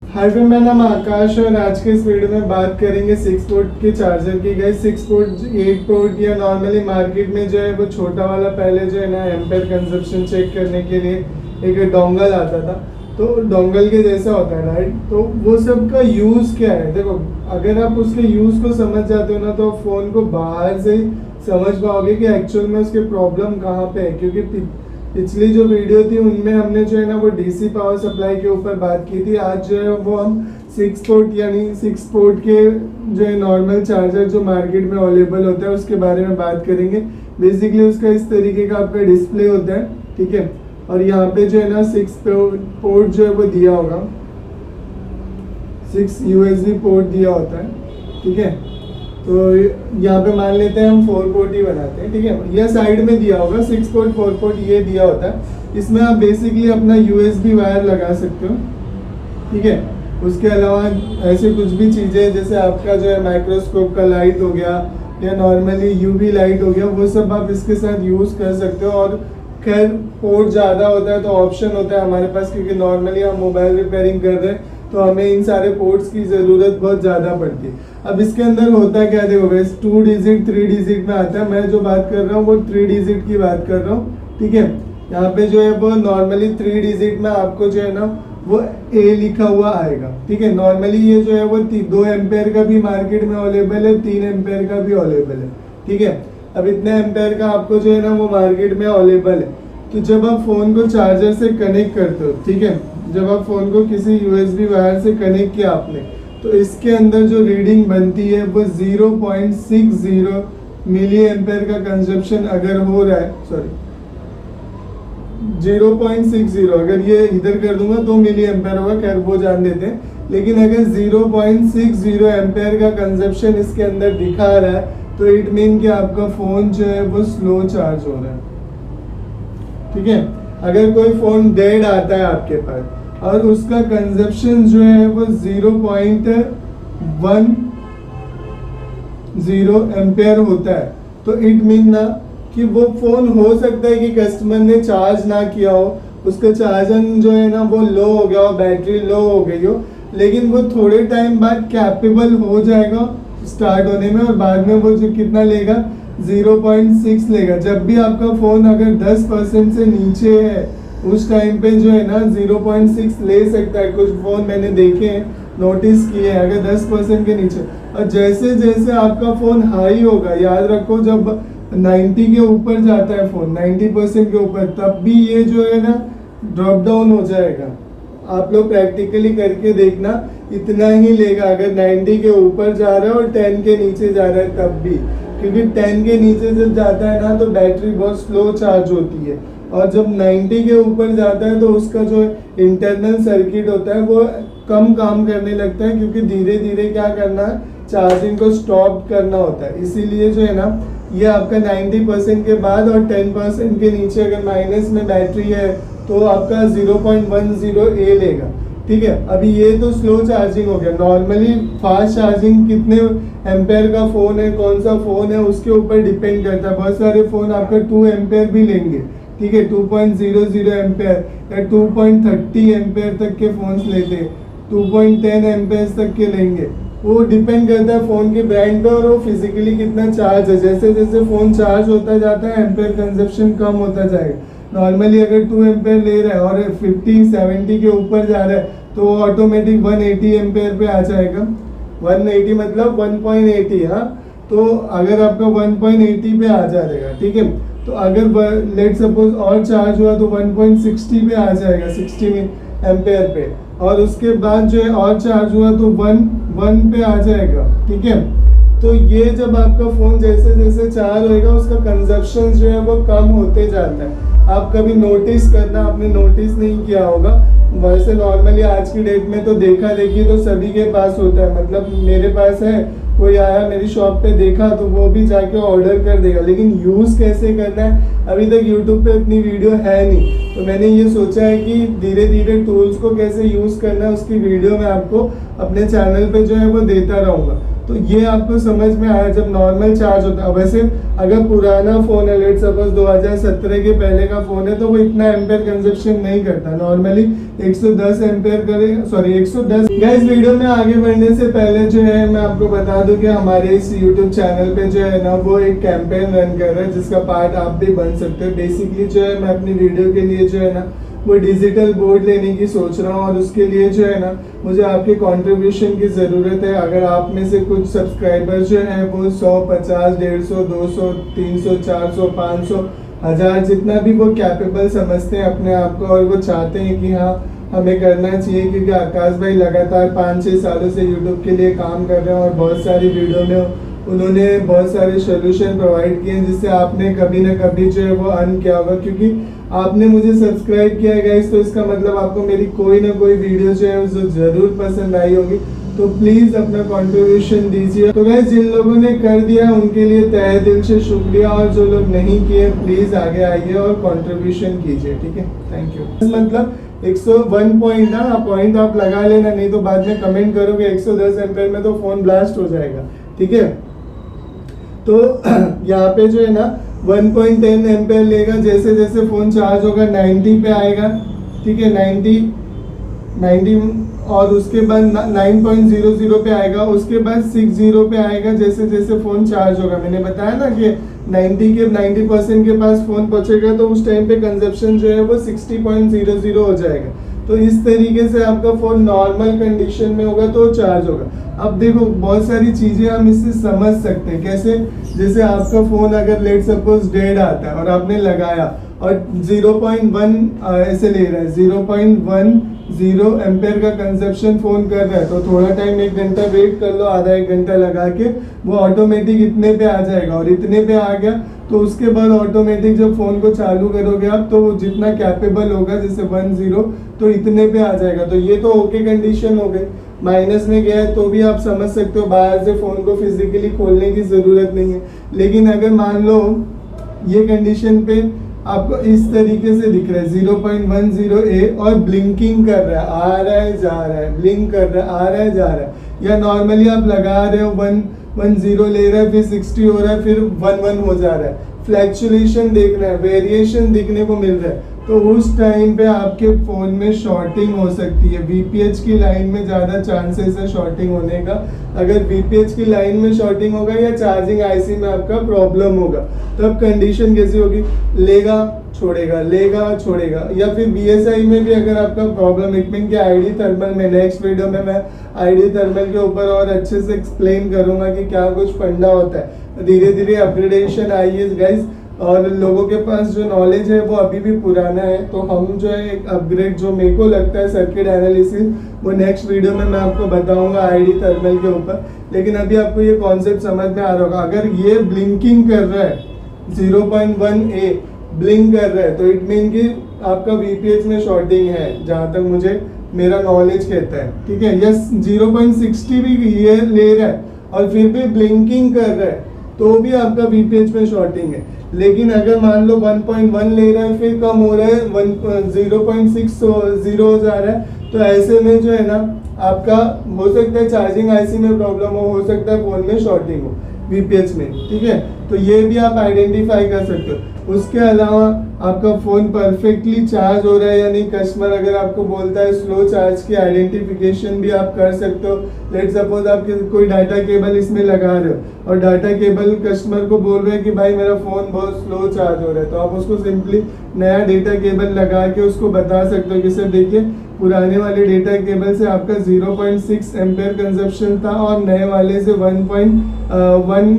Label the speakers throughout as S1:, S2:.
S1: Hi friend, मेरा नाम आकाश और आज के इस वीडियो में बात करेंगे 6 पोर्ट के चार्जर की। गाइस 6 पोर्ट 8 पोर्ट या नॉर्मली मार्केट में जो है वो छोटा वाला पहले जो है ना एम्पेयर कंजप्शन चेक करने के लिए एक डोंगल आता था, तो डोंगल के जैसा होता है राइट। तो वो सब का यूज़ क्या है, देखो अगर आप उसके यूज़ को समझ जाते हो ना तो फ़ोन को बाहर से ही समझ पाओगे कि एक्चुअल में उसके प्रॉब्लम कहाँ पे है। क्योंकि पिछली जो वीडियो थी उनमें हमने जो है ना वो डीसी पावर सप्लाई के ऊपर बात की थी। आज जो है वो हम 6 पोर्ट यानी 6 पोर्ट के जो है नॉर्मल चार्जर जो मार्केट में अवेलेबल होता है उसके बारे में बात करेंगे। बेसिकली उसका इस तरीके का आपका डिस्प्ले होता है, ठीक है। और यहाँ पे जो है ना 6 पोर्ट जो है वो दिया होगा, 6 यूएसबी पोर्ट दिया होता है, ठीक है। तो यहाँ पे मान लेते हैं हम 4 पोर्ट ही बनाते हैं, ठीक है। यह साइड में दिया होगा 6 पोर्ट 4 पोर्ट ये दिया होता है। इसमें आप बेसिकली अपना यूएसबी वायर लगा सकते हो, ठीक है। उसके अलावा ऐसे कुछ भी चीज़ें जैसे आपका जो है माइक्रोस्कोप का लाइट हो गया या नॉर्मली यूवी लाइट हो गया, वो सब आप इसके साथ यूज़ कर सकते हो। और खैर पोर्ट ज़्यादा होता है तो ऑप्शन होता है हमारे पास, क्योंकि नॉर्मली हम मोबाइल रिपेयरिंग कर रहे हैं तो हमें इन सारे पोर्ट्स की ज़रूरत बहुत ज़्यादा पड़ती है। अब इसके अंदर होता क्या, देखो वैसे 2 डिजिट 3 डिजिट में आता है। मैं जो बात कर रहा हूँ वो 3 डिजिट की बात कर रहा हूँ, ठीक है। यहाँ पे जो है वो नॉर्मली 3 डिजिट में आपको जो है ना वो ए लिखा हुआ आएगा, ठीक है। नॉर्मली ये जो है वो 2 एम्पेयर का भी मार्केट में अवेलेबल है, 3 एम्पेयर का भी अवेलेबल है, ठीक है। अब इतने एम्पेयर का आपको जो है ना वो मार्केट में अवेलेबल है। तो जब आप फ़ोन को चार्जर से कनेक्ट करते हो, ठीक है, जब आप फ़ोन को किसी यूएसबी वायर से कनेक्ट किया आपने, तो इसके अंदर जो रीडिंग बनती है वो 0.60 मिली एम्पेयर का कंजप्शन अगर हो रहा है, सॉरी 0.60, अगर ये इधर कर दूंगा तो मिली एम्पेयर होगा, खैर वो जान देते हैं। लेकिन अगर 0.60 एम्पेयर का कंजप्शन इसके अंदर दिखा रहा है तो इट मीन कि आपका फ़ोन जो है वो स्लो चार्ज हो रहा है, ठीक है। अगर कोई फ़ोन डेड आता है आपके पास और उसका कंजप्शन जो है वो 0.10 एम्पेयर होता है तो इट मीन ना कि वो फ़ोन हो सकता है कि कस्टमर ने चार्ज ना किया हो, उसका चार्जर जो है ना वो लो हो गया हो, बैटरी लो हो गई हो, लेकिन वो थोड़े टाइम बाद कैपेबल हो जाएगा स्टार्ट होने में। और बाद में वो जो कितना लेगा 0.6 लेगा। जब भी आपका फ़ोन अगर 10% से नीचे है उस टाइम पे जो है ना 0.6 ले सकता है। कुछ फ़ोन मैंने देखे हैं, नोटिस किए हैं, अगर 10% के नीचे। और जैसे जैसे आपका फ़ोन हाई होगा, याद रखो जब 90 के ऊपर जाता है फ़ोन, 90% के ऊपर, तब भी ये जो है ना ड्रॉप डाउन हो जाएगा। आप लोग प्रैक्टिकली करके देखना, इतना ही लेगा अगर 90 के ऊपर जा रहा है और 10 के नीचे जा रहा है तब भी। क्योंकि 10 के नीचे जब जाता है ना तो बैटरी बहुत स्लो चार्ज होती है, और जब 90 के ऊपर जाता है तो उसका जो इंटरनल सर्किट होता है वो कम काम करने लगता है, क्योंकि धीरे धीरे क्या करना है, चार्जिंग को स्टॉप करना होता है। इसीलिए जो है ना ये आपका 90% के बाद और 10% के नीचे अगर माइनस में बैटरी है तो आपका 0.10 ए लेगा, ठीक है। अभी ये तो स्लो चार्जिंग हो गया। नॉर्मली फास्ट चार्जिंग कितने एम्पेयर का फ़ोन है, कौन सा फ़ोन है उसके ऊपर डिपेंड करता है। बहुत सारे फ़ोन आपका 2 एम्पेयर भी लेंगे, ठीक है, 2.00 एम्पेयर या 2.30 एम्पेयर तक के फ़ोन्स लेते हैं, 2.10 एम्पेयर तक के लेंगे। वो डिपेंड करता है फ़ोन के ब्रांड पे और वो फिजिकली कितना चार्ज है। जैसे जैसे फ़ोन चार्ज होता जाता है एम्पेयर कंजप्शन कम होता जाएगा। नॉर्मली अगर 2 एम्पेयर ले रहा है और 50-70 के ऊपर जा रहा है तो वो ऑटोमेटिक 180 एम्पेयर पे आ जाएगा। 180 मतलब 1.80, हाँ। तो अगर आपका 1.80 पे आ जाएगा, ठीक है। तो अगर लेट सपोज और चार्ज हुआ तो 1.60 पे आ जाएगा, 60 एम्पेयर पे। और उसके बाद जो है और चार्ज हुआ तो 1 पे आ जाएगा, ठीक है। तो ये जब आपका फ़ोन जैसे जैसे चार्ज होएगा उसका कंजप्शन जो है वो कम होते जाता है। आप कभी नोटिस करना, आपने नोटिस नहीं किया होगा। वैसे नॉर्मली आज की डेट में तो देखा देखी तो सभी के पास होता है, मतलब मेरे पास है, कोई आया मेरी शॉप पे देखा तो वो भी जाके ऑर्डर कर देगा। लेकिन यूज़ कैसे करना है अभी तक यूट्यूब पे इतनी वीडियो है नहीं, तो मैंने ये सोचा है कि धीरे धीरे टूल्स को कैसे यूज़ करना है उसकी वीडियो मैं आपको अपने चैनल पे जो है वो देता रहूँगा। तो ये आपको समझ में आया जब नॉर्मल चार्ज होता है। वैसे अगर पुराना फ़ोन है, लेट सपोज 2017 के पहले का फ़ोन है, तो वो इतना एम्पेयर कंजप्शन नहीं करता, नॉर्मली 110 एम्पेयर करेगा, सॉरी 110। गाइस वीडियो में आगे बढ़ने से पहले जो है मैं आपको बता दूं कि हमारे इस यूट्यूब चैनल पे जो है ना वो एक कैंपेन रन कर रहा है जिसका पार्ट आप भी बन सकते हो। बेसिकली जो है मैं अपनी वीडियो के लिए जो है ना वो डिजिटल बोर्ड लेने की सोच रहा हूँ, और उसके लिए जो है ना मुझे आपके कंट्रीब्यूशन की ज़रूरत है। अगर आप में से कुछ सब्सक्राइबर जो हैं वो 100, 50, 150, 200, 300, 400, 500, 1000 जितना भी वो कैपेबल समझते हैं अपने आप को, और वो चाहते हैं कि हाँ हमें करना चाहिए, क्योंकि आकाश भाई लगातार 5-6 सालों से यूट्यूब के लिए काम कर रहे हैं और बहुत सारी वीडियो में उन्होंने बहुत सारे सोल्यूशन प्रोवाइड किए हैं जिससे आपने कभी ना कभी जो है वो अर्न किया होगा। क्योंकि आपने मुझे सब्सक्राइब किया है गाइस, तो इसका मतलब आपको मेरी कोई ना कोई वीडियो जो है जो ज़रूर पसंद आई होगी। तो प्लीज़ अपना कंट्रीब्यूशन दीजिए। तो गाइस जिन लोगों ने कर दिया उनके लिए तहे दिल से शुक्रिया, और जो लोग नहीं किए प्लीज़ आगे आइए और कंट्रीब्यूशन कीजिए, ठीक है। Thank you. मतलब 101 पॉइंट ना पॉइंट आप लगा लेना, नहीं तो बाद में कमेंट करोगे 110 एम्पेयर में तो फ़ोन ब्लास्ट हो जाएगा, ठीक है। तो यहाँ पे जो है ना 1.10 एम्पेयर लेगा, जैसे जैसे फ़ोन चार्ज होगा 90 पे आएगा, ठीक है, 90 और उसके बाद 9.00 पे आएगा, उसके बाद 60 पे आएगा जैसे जैसे फ़ोन चार्ज होगा। मैंने बताया ना कि 90% के पास फ़ोन पहुँचेगा तो उस टाइम पे कंजप्शन जो है वो 60.00 हो जाएगा। तो इस तरीके से आपका फ़ोन नॉर्मल कंडीशन में होगा तो चार्ज होगा। अब देखो बहुत सारी चीज़ें हम इससे समझ सकते हैं कैसे, जैसे आपका फ़ोन अगर लेट सपोज डेड आता है और आपने लगाया और 0.1 ऐसे ले रहा है, 0.10 एम्पेयर का कंजप्शन फ़ोन कर रहा है, तो थोड़ा टाइम 1 घंटा वेट कर लो, आधा 1 घंटा लगा के वो ऑटोमेटिक इतने पे आ जाएगा। और इतने पे आ गया तो उसके बाद ऑटोमेटिक जब फ़ोन को चालू करोगे आप तो वो जितना कैपेबल होगा जैसे 10 तो इतने पे आ जाएगा। तो ये तो ओके कंडीशन हो गई। माइनस में गया है तो भी आप समझ सकते हो बाहर से फ़ोन को फिजिकली खोलने की ज़रूरत नहीं है। लेकिन अगर मान लो ये कंडीशन पे आपको इस तरीके से दिख रहा है 0.10 और ब्लिंकिंग कर रहा है, आ रहा है जा रहा है, ब्लिंक कर रहा है, आ रहा है जा रहा है, या नॉर्मली आप लगा रहे हो 110 ले रहा है, फिर 60 हो रहा है, फिर 11 हो जा रहा है, फ्लैक्चुएशन देख रहे हैं, वेरिएशन दिखने को मिल रहा है, तो उस टाइम पे आपके फ़ोन में शॉर्टिंग हो सकती है। VPH की लाइन में ज़्यादा चांसेस है शॉर्टिंग होने का। अगर VPH की लाइन में शॉर्टिंग होगा या चार्जिंग IC में आपका प्रॉब्लम होगा, तब कंडीशन कैसी होगी, लेगा छोड़ेगा, लेगा छोड़ेगा। या फिर BSI में भी अगर आपका प्रॉब्लम, इट मीन कि ID थर्मल में नेक्स्ट वीडियो में मैं ID थर्मल के ऊपर और अच्छे से एक्सप्लेन करूँगा कि क्या कुछ फंडा होता है। धीरे धीरे अपग्रेडेशन आई है गाइज, और लोगों के पास जो नॉलेज है वो अभी भी पुराना है। तो हम जो है एक अपग्रेड जो मेरे को लगता है सर्किट एनालिसिस, वो नेक्स्ट वीडियो में मैं आपको बताऊंगा ID थर्मल के ऊपर। लेकिन अभी आपको ये कॉन्सेप्ट समझ में आ रहा होगा। अगर ये ब्लिंकिंग कर रहा है 0.1A ब्लिंक कर रहा है तो इट मीन कि आपका VPH में शॉर्टिंग है, जहाँ तक मुझे मेरा नॉलेज कहता है, ठीक है। यस 0.60 भी ये ले रहा है और फिर भी ब्लिंकिंग कर रहा है तो भी आपका VPH में शॉर्टिंग है। लेकिन अगर मान लो 1.1 ले रहा है, फिर कम हो रहा है, 0.60 हो जा रहा है, तो ऐसे में जो है ना आपका हो सकता है चार्जिंग IC में प्रॉब्लम हो सकता है फ़ोन में शॉर्टिंग हो VPH में, ठीक है। तो ये भी आप आइडेंटिफाई कर सकते हो। उसके अलावा आपका फ़ोन परफेक्टली चार्ज हो रहा है या नहीं, कस्टमर अगर आपको बोलता है स्लो चार्ज की आइडेंटिफिकेशन भी आप कर सकते हो। लेट सपोज आप कोई डाटा केबल इसमें लगा रहे हो और डाटा केबल कस्टमर को बोल रहे हैं कि भाई मेरा फ़ोन बहुत स्लो चार्ज हो रहा है, तो आप उसको सिंपली नया डेटा केबल लगा के उसको बता सकते हो कि सर देखिए पुराने वाले डेटा केबल से आपका 0.6 एम्पेयर कंजप्शन था और नए वाले से 1.1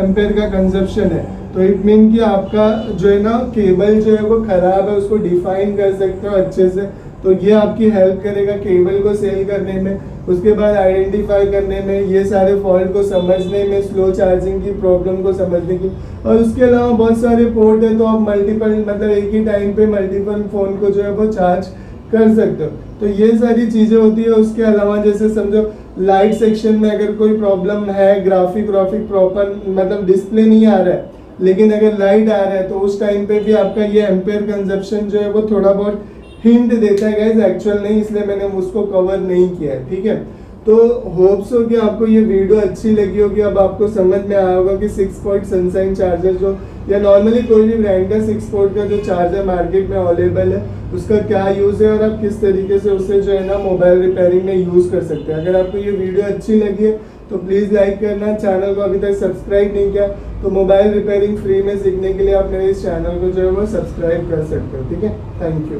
S1: एम्पेयर का कंजप्शन है। तो इट मीन कि आपका जो है ना केबल जो है वो ख़राब है, उसको डिफाइन कर सकते हो अच्छे से। तो ये आपकी हेल्प करेगा केबल को सेल करने में, उसके बाद आइडेंटिफाई करने में, ये सारे फॉल्ट को समझने में, स्लो चार्जिंग की प्रॉब्लम को समझने की। और उसके अलावा बहुत सारे पोर्ट है तो आप मल्टीपल मतलब एक ही टाइम पे मल्टीपल फ़ोन को जो है वो चार्ज कर सकते हो। तो ये सारी चीज़ें होती है। उसके अलावा जैसे समझो लाइट सेक्शन में अगर कोई प्रॉब्लम है, ग्राफिक प्रॉपर मतलब डिस्प्ले नहीं आ रहा है, लेकिन अगर लाइट आ रहा है तो उस टाइम पे भी आपका ये एम्पेयर कंजप्शन जो है वो थोड़ा बहुत हिंट देता है गाइस, एक्चुअल नहीं, इसलिए मैंने उसको कवर नहीं किया है, ठीक है। तो होप्स हो कि आपको ये वीडियो अच्छी लगी होगी। अब आपको समझ में आया होगा कि 6 पोर्ट सनशाइन चार्जर जो या नॉर्मली कोई भी ब्रांड का 6 पोर्ट का जो चार्जर मार्केट में अवेलेबल है उसका क्या यूज़ है और आप किस तरीके से उसे जो है ना मोबाइल रिपेयरिंग में यूज़ कर सकते हैं। अगर आपको ये वीडियो अच्छी लगी है तो प्लीज़ लाइक करना, चैनल को अभी तक सब्सक्राइब नहीं किया तो मोबाइल रिपेयरिंग फ्री में सीखने के लिए आप मेरे इस चैनल को जो है वो सब्सक्राइब कर सकते हो। ठीक है, थैंक यू।